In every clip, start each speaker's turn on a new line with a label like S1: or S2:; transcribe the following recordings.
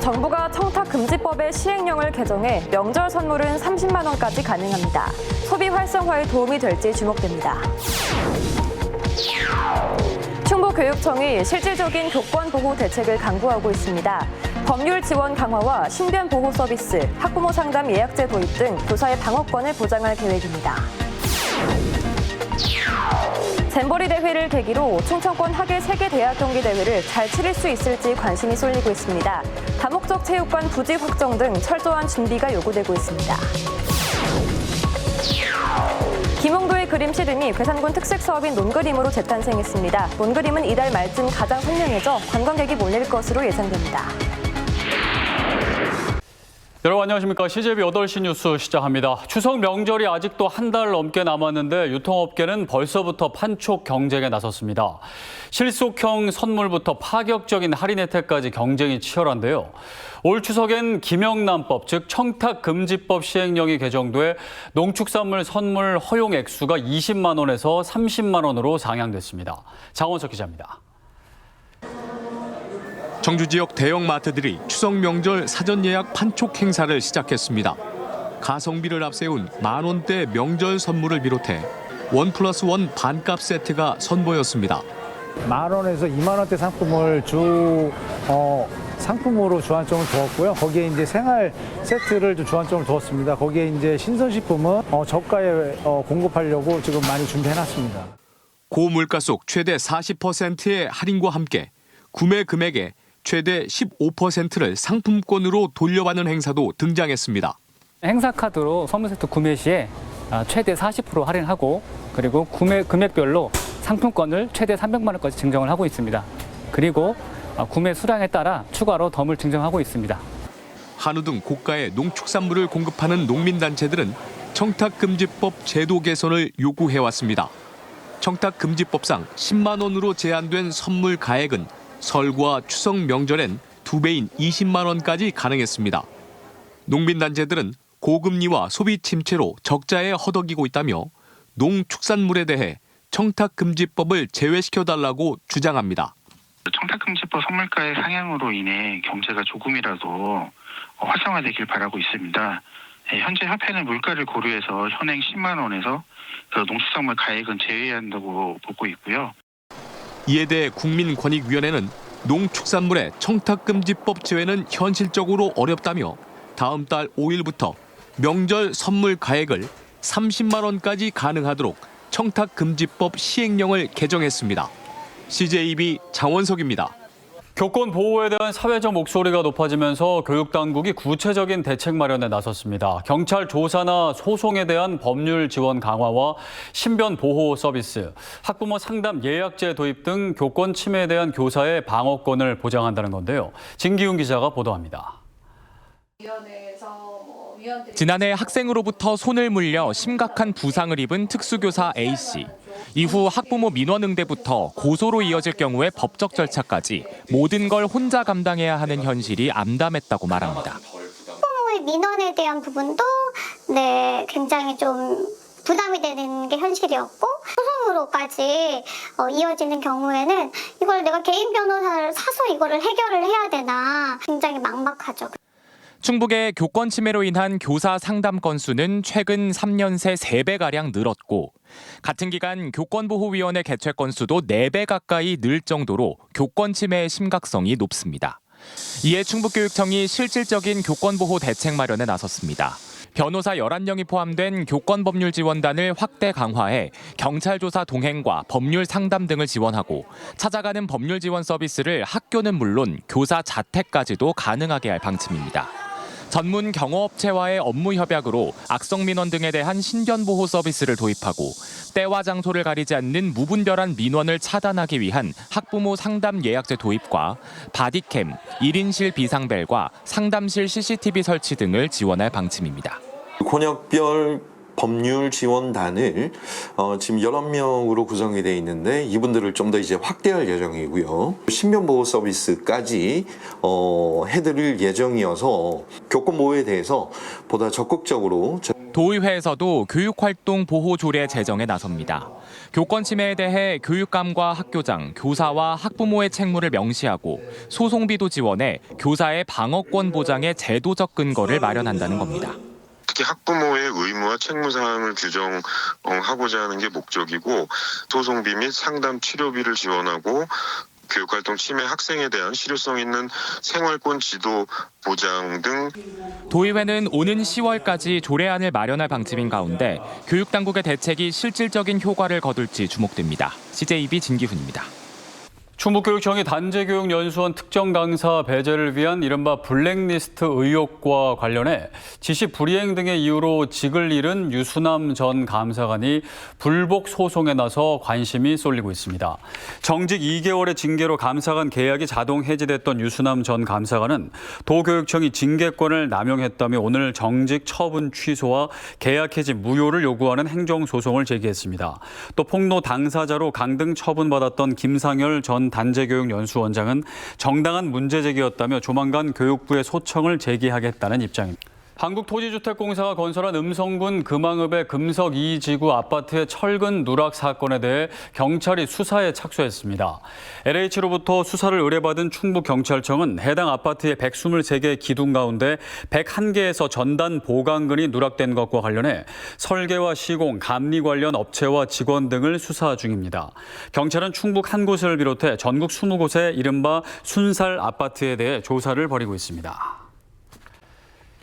S1: 정부가 청탁금지법의 시행령을 개정해 명절 선물은 30만 원까지 가능합니다. 소비 활성화에 도움이 될지 주목됩니다. 충북교육청이 실질적인 교권 보호 대책을 강구하고 있습니다. 법률 지원 강화와 신변 보호 서비스, 학부모 상담 예약제 도입 등 교사의 방어권을 보장할 계획입니다. 잼버리 대회를 계기로 충청권 학예 세계대학 경기 대회를 잘 치를 수 있을지 관심이 쏠리고 있습니다. 다목적 체육관 부지 확정 등 철저한 준비가 요구되고 있습니다. 김홍도의 그림시 등이 괴산군 특색 사업인 논그림으로 재탄생했습니다. 논그림은 이달 말쯤 가장 선명해져 관광객이 몰릴 것으로 예상됩니다.
S2: 여러분 안녕하십니까. CJB 8시 뉴스 시작합니다. 추석 명절이 아직도 한 달 넘게 남았는데 유통업계는 벌써부터 판촉 경쟁에 나섰습니다. 실속형 선물부터 파격적인 할인 혜택까지 경쟁이 치열한데요. 올 추석엔 김영란법, 즉 청탁금지법 시행령이 개정돼 농축산물 선물 허용 액수가 20만 원에서 30만 원으로 상향됐습니다. 장원석 기자입니다.
S3: 청주 지역 대형 마트들이 추석 명절 사전 예약 판촉 행사를 시작했습니다. 가성비를 앞세운 만원대 명절 선물을 비롯해 1+1 반값 세트가 선보였습니다.
S4: 10,000원에서 2만 원대 상품을 상품으로 주안점을 두었고요. 거기에 이제 생활 세트를 좀 주안점을 두었습니다. 거기에 이제 신선식품은 저가에 공급하려고 지금 많이 준비해놨습니다.
S3: 고물가 속 최대 40%의 할인과 함께 구매 금액의 최대 15%를 상품권으로 돌려받는 행사도 등장했습니다.
S5: 행사 카드로 선물 세트 구매 시에 최대 40% 할인하고 그리고 구매 금액별로 상품권을 최대 300만 원까지 증정을 하고 있습니다. 그리고 구매 수량에 따라 추가로 덤을 증정하고 있습니다.
S3: 한우 등 고가의 농축산물을 공급하는 농민단체들은 청탁금지법 제도 개선을 요구해왔습니다. 청탁금지법상 10만 원으로 제한된 선물 가액은 설과 추석 명절엔 2배인 20만 원까지 가능했습니다. 농민단체들은 고금리와 소비 침체로 적자에 허덕이고 있다며 농축산물에 대해 청탁금지법을 제외시켜달라고 주장합니다.
S6: 청탁금지법 선물가의 상향으로 인해 경제가 조금이라도 활성화되길 바라고 있습니다. 현재 협회는 물가를 고려해서 현행 10만 원에서 농축산물 가액은 제외한다고 보고 있고요.
S3: 이에 대해 국민권익위원회는 농축산물의 청탁금지법 제외는 현실적으로 어렵다며 다음 달 5일부터 명절 선물 가액을 30만 원까지 가능하도록 청탁금지법 시행령을 개정했습니다. CJB 장원석입니다.
S2: 교권 보호에 대한 사회적 목소리가 높아지면서 교육당국이 구체적인 대책 마련에 나섰습니다. 경찰 조사나 소송에 대한 법률 지원 강화와 신변 보호 서비스, 학부모 상담 예약제 도입 등 교권 침해에 대한 교사의 방어권을 보장한다는 건데요. 진기훈 기자가 보도합니다.
S7: 지난해 학생으로부터 손을 물려 심각한 부상을 입은 특수교사 A씨. 이후 학부모 민원응대부터 고소로 이어질 경우에 법적 절차까지 모든 걸 혼자 감당해야 하는 현실이 암담했다고 말합니다.
S8: 학부모의 민원에 대한 부분도 굉장히 좀 부담이 되는 게 현실이었고 소송으로까지 이어지는 경우에는 이걸 내가 개인 변호사를 사서 이거를 해결을 해야 되나 굉장히 막막하죠.
S7: 충북의 교권 침해로 인한 교사 상담 건수는 최근 3년 새 3배가량 늘었고 같은 기간 교권보호위원회 개최 건수도 4배 가까이 늘 정도로 교권 침해의 심각성이 높습니다. 이에 충북교육청이 실질적인 교권보호 대책 마련에 나섰습니다. 변호사 11명이 포함된 교권법률지원단을 확대 강화해 경찰 조사 동행과 법률 상담 등을 지원하고 찾아가는 법률 지원 서비스를 학교는 물론 교사 자택까지도 가능하게 할 방침입니다. 전문 경호업체와의 업무 협약으로 악성 민원 등에 대한 신변 보호 서비스를 도입하고 때와 장소를 가리지 않는 무분별한 민원을 차단하기 위한 학부모 상담 예약제 도입과 바디캠, 1인실 비상벨과 상담실 CCTV 설치 등을 지원할 방침입니다.
S9: 권역별 법률 지원단을 지금 11명으로 구성이 되어 있는데 이분들을 좀 더 이제 확대할 예정이고요. 신변보호 서비스까지 해드릴 예정이어서 교권 보호에 대해서 보다 적극적으로
S7: 도의회에서도 교육활동 보호 조례 제정에 나섭니다. 교권 침해에 대해 교육감과 학교장, 교사와 학부모의 책무를 명시하고 소송비도 지원해 교사의 방어권 보장의 제도적 근거를 마련한다는 겁니다.
S10: 특히 학부모의 의무와 책무 사항을 규정하고자 하는 게 목적이고 소송비 및 상담 치료비를 지원하고 교육활동 침해 학생에 대한 실효성 있는 생활권 지도 보장 등.
S7: 도의회는 오는 10월까지 조례안을 마련할 방침인 가운데 교육당국의 대책이 실질적인 효과를 거둘지 주목됩니다. CJB 진기훈입니다.
S2: 충북교육청이 단재교육연수원 특정 강사 배제를 위한 이른바 블랙리스트 의혹과 관련해 지시 불이행 등의 이유로 직을 잃은 유수남 전 감사관이 불복 소송에 나서 관심이 쏠리고 있습니다. 정직 2개월의 징계로 감사관 계약이 자동 해지됐던 유수남 전 감사관은 도교육청이 징계권을 남용했다며 오늘 정직 처분 취소와 계약 해지 무효를 요구하는 행정소송을 제기했습니다. 또 폭로 당사자로 강등 처분받았던 김상열 전 단재교육연수원장은 정당한 문제 제기였다며 조만간 교육부에 소청을 제기하겠다는 입장입니다. 한국토지주택공사가 건설한 음성군 금왕읍의 금석 2지구 아파트의 철근 누락 사건에 대해 경찰이 수사에 착수했습니다. LH로부터 수사를 의뢰받은 충북경찰청은 해당 아파트의 123개의 기둥 가운데 101개에서 전단 보강근이 누락된 것과 관련해 설계와 시공, 감리 관련 업체와 직원 등을 수사 중입니다. 경찰은 충북 한 곳을 비롯해 전국 20곳의 이른바 순살 아파트에 대해 조사를 벌이고 있습니다.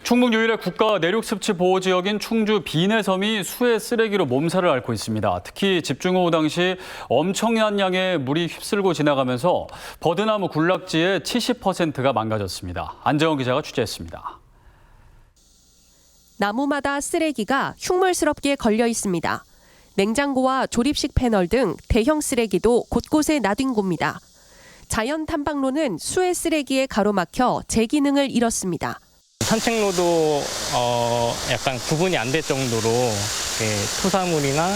S2: 충북 유일의 국가 내륙습지 보호지역인 충주 비내섬이 수해 쓰레기로 몸살을 앓고 있습니다. 특히 집중호우 당시 엄청난 양의 물이 휩쓸고 지나가면서 버드나무 군락지의 70%가 망가졌습니다. 안정원 기자가 취재했습니다.
S11: 나무마다 쓰레기가 흉물스럽게 걸려 있습니다. 냉장고와 조립식 패널 등 대형 쓰레기도 곳곳에 나뒹 겁니다. 자연 탐방로는 수해 쓰레기에 가로막혀 제 기능을 잃었습니다.
S5: 산책로도 약간 구분이 안 될 정도로 토사물이나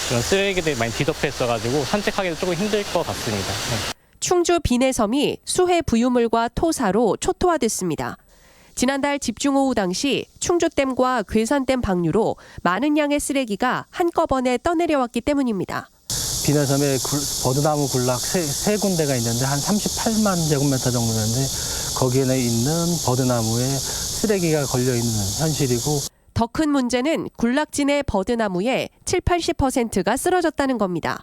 S5: 이런 쓰레기들이 많이 뒤덮였어가지고 산책하기도 조금 힘들 것 같습니다.
S11: 충주 비내섬이 수해 부유물과 토사로 초토화됐습니다. 지난달 집중호우 당시 충주댐과 괴산댐 방류로 많은 양의 쓰레기가 한꺼번에 떠내려왔기 때문입니다.
S4: 비내섬에 버드나무 군락 세 군데가 있는데 한 38만 제곱미터 정도 되는데 거기에 있는 버드나무에 쓰레기가 걸려있는 현실이고
S11: 더 큰 문제는 군락진의 버드나무의 70-80%가 쓰러졌다는 겁니다.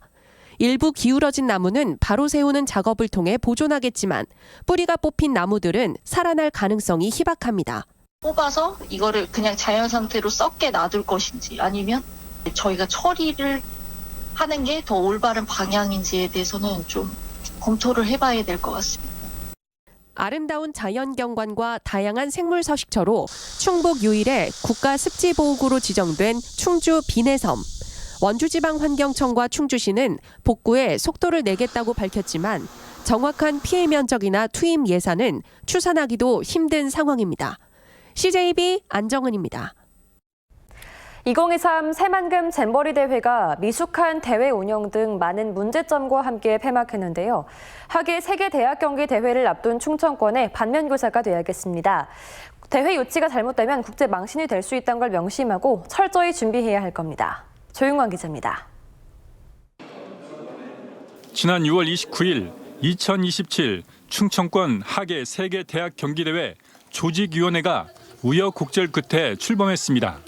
S11: 일부 기울어진 나무는 바로 세우는 작업을 통해 보존하겠지만 뿌리가 뽑힌 나무들은 살아날 가능성이 희박합니다.
S12: 뽑아서 이거를 그냥 자연 상태로 썩게 놔둘 것인지 아니면 저희가 처리를 하는 게 더 올바른 방향인지에 대해서는 좀 검토를 해봐야 될 것 같습니다.
S11: 아름다운 자연경관과 다양한 생물 서식처로 충북 유일의 국가습지보호구로 지정된 충주 비내섬. 원주지방환경청과 충주시는 복구에 속도를 내겠다고 밝혔지만 정확한 피해 면적이나 투입 예산은 추산하기도 힘든 상황입니다. CJB 안정은입니다.
S1: 2023 새만금 잼버리 대회가 미숙한 대회 운영 등 많은 문제점과 함께 폐막했는데요. 하계 세계 대학 경기 대회를 앞둔 충청권의 반면교사가 돼야겠습니다. 대회 유치가 잘못되면 국제 망신이 될 수 있다는 걸 명심하고 철저히 준비해야 할 겁니다. 조윤광 기자입니다.
S13: 지난 6월 29일 2027 충청권 하계 세계 대학 경기 대회 조직위원회가 우여곡절 끝에 출범했습니다.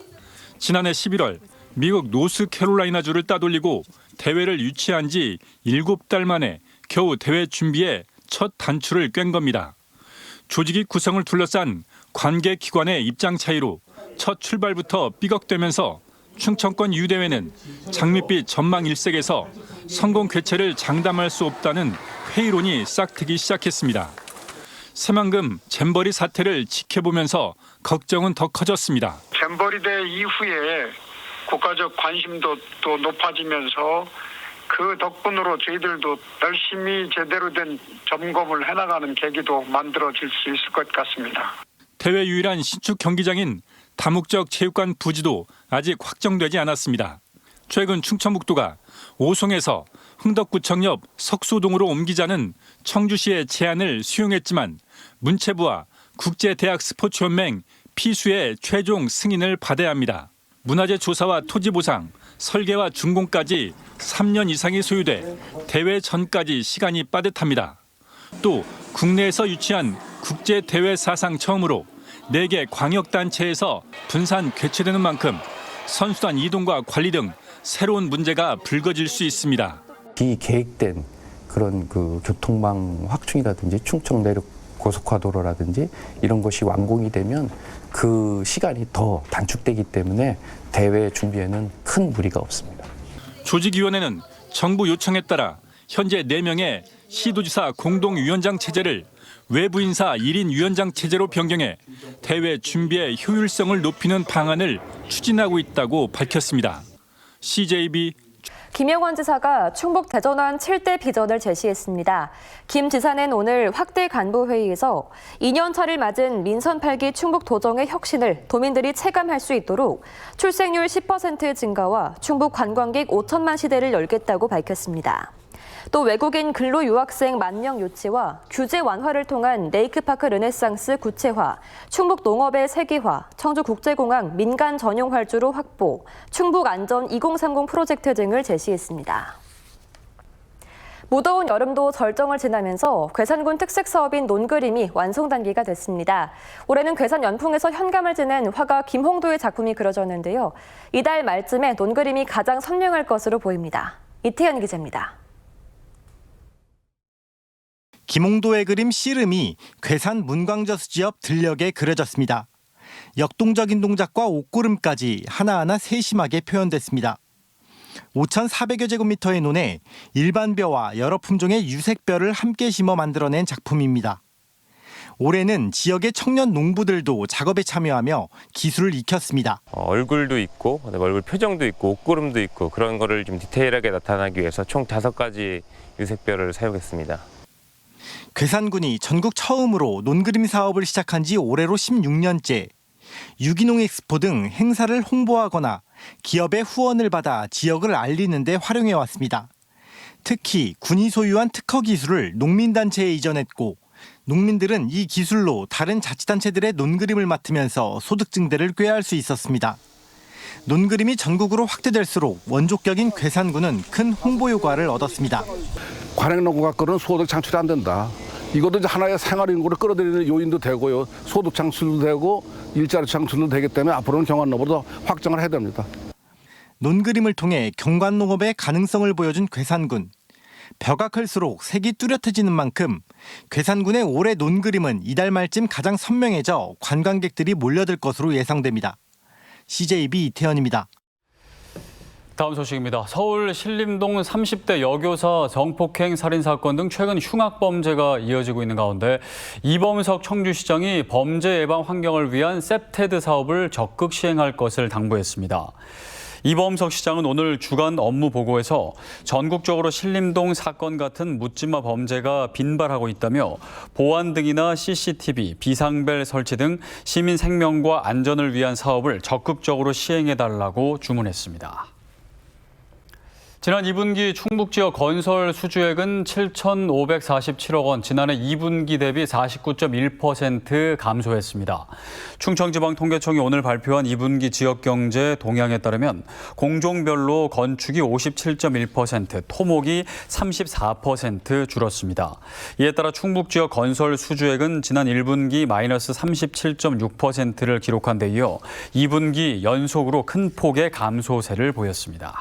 S13: 지난해 11월 미국 노스캐롤라이나주를 따돌리고 대회를 유치한 지 7달 만에 겨우 대회 준비에 첫 단추를 꿰n 겁니다. 조직위 구성을 둘러싼 관계기관의 입장 차이로 첫 출발부터 삐걱대면서 충청권 유대회는 장밋빛 전망 일색에서 성공 개최를 장담할 수 없다는 회의론이 싹트기 시작했습니다. 새만금 잼버리 사태를 지켜보면서 걱정은 더 커졌습니다.
S14: 잼버리 대회 이후에 국가적 관심도 또 높아지면서 그 덕분으로 저희들도 열심히 제대로 된 점검을 해나가는 계기도 만들어질 수 있을 것 같습니다.
S13: 대회 유일한 신축 경기장인 다목적 체육관 부지도 아직 확정되지 않았습니다. 최근 충청북도가 오송에서 흥덕구청 옆 석소동으로 옮기자는 청주시의 제안을 수용했지만 문체부와 국제대학 스포츠연맹 피수의 최종 승인을 받아야 합니다. 문화재 조사와 토지 보상, 설계와 준공까지 3년 이상이 소요돼 대회 전까지 시간이 빠듯합니다. 또 국내에서 유치한 국제 대회 사상 처음으로 4개 광역단체에서 분산 개최되는 만큼 선수단 이동과 관리 등 새로운 문제가 불거질 수 있습니다.
S15: 비계획된 그런 교통망 확충이라든지 충청 내륙 고속화도로라든지 이런 것이 완공이 되면 그 시간이 더 단축되기 때문에 대회 준비에는 큰 무리가 없습니다.
S13: 조직위원회는 정부 요청에 따라 현재 4명의 시도지사 공동위원장 체제를 외부 인사 1인 위원장 체제로 변경해 대회 준비의 효율성을 높이는 방안을 추진하고 있다고 밝혔습니다. CJB
S1: 김영환 지사가 충북 대전환 7대 비전을 제시했습니다. 김 지사는 오늘 확대 간부 회의에서 2년차를 맞은 민선 8기 충북 도정의 혁신을 도민들이 체감할 수 있도록 출생률 10% 증가와 충북 관광객 5천만 시대를 열겠다고 밝혔습니다. 또 외국인 근로 유학생 10,000명 유치와 규제 완화를 통한 레이크파크 르네상스 구체화, 충북 농업의 세계화, 청주국제공항 민간 전용 활주로 확보, 충북 안전 2030 프로젝트 등을 제시했습니다. 무더운 여름도 절정을 지나면서 괴산군 특색 사업인 논그림이 완성 단계가 됐습니다. 올해는 괴산 연풍에서 현감을 지낸 화가 김홍도의 작품이 그려졌는데요. 이달 말쯤에 논그림이 가장 선명할 것으로 보입니다. 이태현 기자입니다.
S16: 김홍도의 그림 씨름이 괴산 문광저수지역 들녘에 그려졌습니다. 역동적인 동작과 옷구름까지 하나하나 세심하게 표현됐습니다. 5,400여 제곱미터의 논에 일반 벼와 여러 품종의 유색벼를 함께 심어 만들어낸 작품입니다. 올해는 지역의 청년 농부들도 작업에 참여하며 기술을 익혔습니다.
S17: 얼굴도 있고 얼굴 표정도 있고 옷구름도 있고 그런 거를 좀 디테일하게 나타나기 위해서 총 5가지 유색벼를 사용했습니다.
S16: 괴산군이 전국 처음으로 논그림 사업을 시작한 지 올해로 16년째. 유기농 엑스포 등 행사를 홍보하거나 기업의 후원을 받아 지역을 알리는 데 활용해 왔습니다. 특히 군이 소유한 특허 기술을 농민단체에 이전했고 농민들은 이 기술로 다른 자치단체들의 논그림을 맡으면서 소득 증대를 꾀할 수 있었습니다. 논그림이 전국으로 확대될수록 원족격인 괴산군은 큰 홍보 효과를 얻었습니다.
S18: 관행농가 거는 소득 창출이 안 된다. 이것도 이제 하나의 생활인구를 끌어들이는 요인도 되고요. 소득 창출도 되고 일자리 창출도 되기 때문에 앞으로는 경관농업으로 확장을 해야 됩니다.
S16: 논그림을 통해 경관농업의 가능성을 보여준 괴산군. 벼가 클수록 색이 뚜렷해지는 만큼 괴산군의 올해 논그림은 이달 말쯤 가장 선명해져 관광객들이 몰려들 것으로 예상됩니다. CJB 이태현입니다.
S2: 다음 소식입니다. 서울 신림동 30대 여교사 성폭행 살인 사건 등 최근 흉악 범죄가 이어지고 있는 가운데 이범석 청주시장이 범죄 예방 환경을 위한 셉테드 사업을 적극 시행할 것을 당부했습니다. 이범석 시장은 오늘 주간 업무 보고에서 전국적으로 신림동 사건 같은 묻지마 범죄가 빈발하고 있다며 보안 등이나 CCTV, 비상벨 설치 등 시민 생명과 안전을 위한 사업을 적극적으로 시행해달라고 주문했습니다. 지난 2분기 충북 지역 건설 수주액은 7,547억 원, 지난해 2분기 대비 49.1% 감소했습니다. 충청지방통계청이 오늘 발표한 2분기 지역 경제 동향에 따르면 공종별로 건축이 57.1%, 토목이 34% 줄었습니다. 이에 따라 충북 지역 건설 수주액은 지난 1분기 마이너스 37.6%를 기록한 데 이어 2분기 연속으로 큰 폭의 감소세를 보였습니다.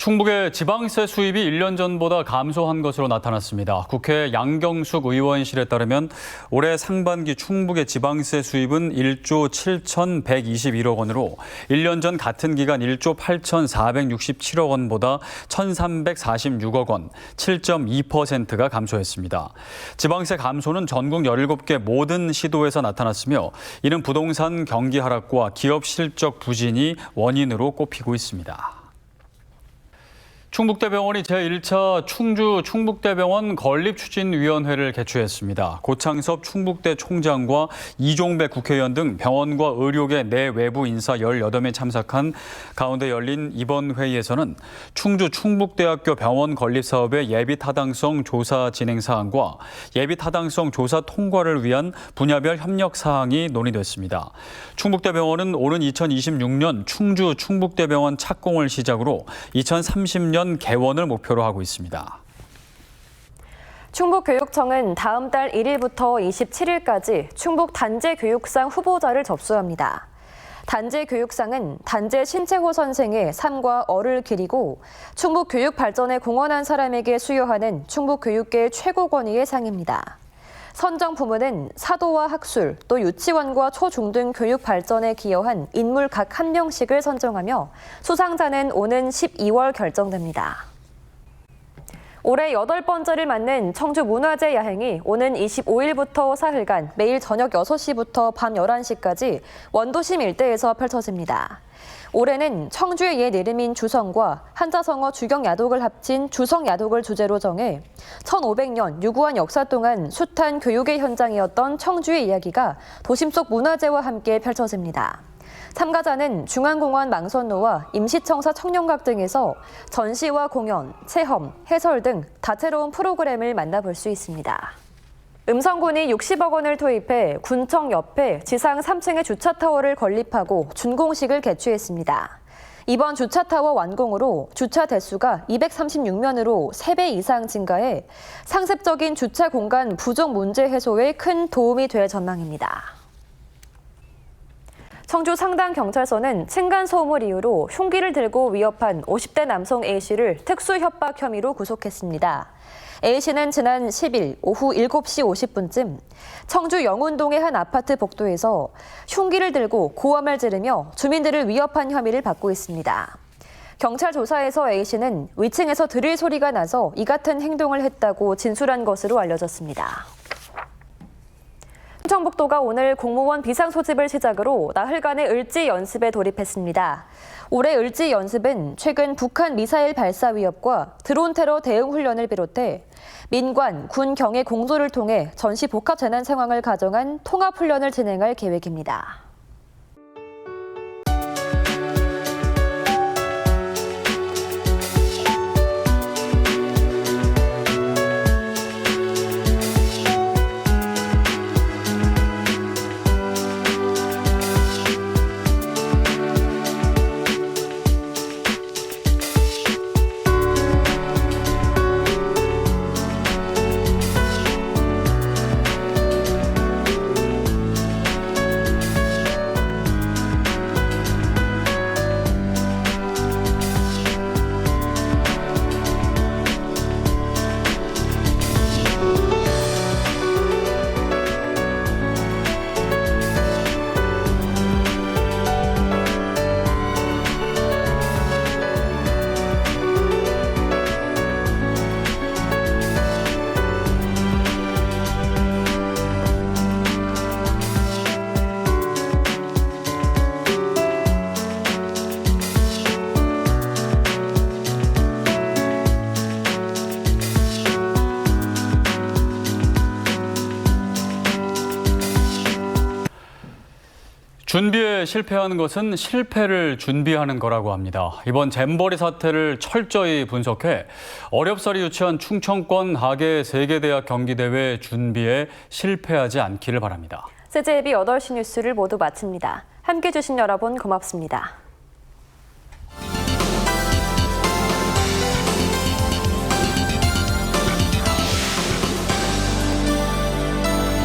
S2: 충북의 지방세 수입이 1년 전보다 감소한 것으로 나타났습니다. 국회 양경숙 의원실에 따르면 올해 상반기 충북의 지방세 수입은 1조 7,121억 원으로 1년 전 같은 기간 1조 8,467억 원보다 1,346억 원, 7.2%가 감소했습니다. 지방세 감소는 전국 17개 모든 시도에서 나타났으며 이는 부동산 경기 하락과 기업 실적 부진이 원인으로 꼽히고 있습니다. 충북대병원이 제1차 충주 충북대병원 건립추진위원회를 개최했습니다. 고창섭 충북대 총장과 이종배 국회의원 등 병원과 의료계 내 외부 인사 18명이 참석한 가운데 열린 이번 회의에서는 충주 충북대학교 병원 건립 사업의 예비 타당성 조사 진행 사항과 예비 타당성 조사 통과를 위한 분야별 협력 사항이 논의됐습니다. 충북대병원은 오는 2026년 충주 충북대병원 착공을 시작으로 2030년 개원을 목표로 하고 있습니다.
S1: 충북교육청은 다음 달 1일부터 27일까지 충북 단재교육상 후보자를 접수합니다. 단재교육상은 단재 신채호 선생의 삶과 얼을 기리고 충북 교육 발전에 공헌한 사람에게 수여하는 충북 교육계의 최고 권위의 상입니다. 선정 부문은 사도와 학술, 또 유치원과 초중등 교육 발전에 기여한 인물 각 한 명씩을 선정하며 수상자는 오는 12월 결정됩니다. 올해 8번째를 맞는 청주 문화재 야행이 오는 25일부터 사흘간 매일 저녁 6시부터 밤 11시까지 원도심 일대에서 펼쳐집니다. 올해는 청주의 옛 이름인 주성과 한자성어 주경야독을 합친 주성야독을 주제로 정해 1500년 유구한 역사 동안 숱한 교육의 현장이었던 청주의 이야기가 도심 속 문화재와 함께 펼쳐집니다. 참가자는 중앙공원 망선로와 임시청사 청년각 등에서 전시와 공연, 체험, 해설 등 다채로운 프로그램을 만나볼 수 있습니다. 음성군이 60억 원을 투입해 군청 옆에 지상 3층의 주차타워를 건립하고 준공식을 개최했습니다. 이번 주차타워 완공으로 주차 대수가 236면으로 3배 이상 증가해 상습적인 주차 공간 부족 문제 해소에 큰 도움이 될 전망입니다. 청주 상당경찰서는 층간소음을 이유로 흉기를 들고 위협한 50대 남성 A씨를 특수협박 혐의로 구속했습니다. A씨는 지난 10일 오후 7시 50분쯤 청주 영운동의 한 아파트 복도에서 흉기를 들고 고함을 지르며 주민들을 위협한 혐의를 받고 있습니다. 경찰 조사에서 A씨는 위층에서 드릴 소리가 나서 이 같은 행동을 했다고 진술한 것으로 알려졌습니다. 충청북도가 오늘 공무원 비상 소집을 시작으로 나흘간의 을지 연습에 돌입했습니다. 올해 을지 연습은 최근 북한 미사일 발사 위협과 드론 테러 대응 훈련을 비롯해 민관, 군, 경의 공조를 통해 전시 복합 재난 상황을 가정한 통합 훈련을 진행할 계획입니다.
S2: 준비에 실패하는 것은 실패를 준비하는 거라고 합니다. 이번 잼버리 사태를 철저히 분석해 어렵사리 유치한 충청권 하계 세계대학 경기대회 준비에 실패하지 않기를 바랍니다.
S1: CJB 8시 뉴스를 모두 마칩니다. 함께해 주신 여러분 고맙습니다.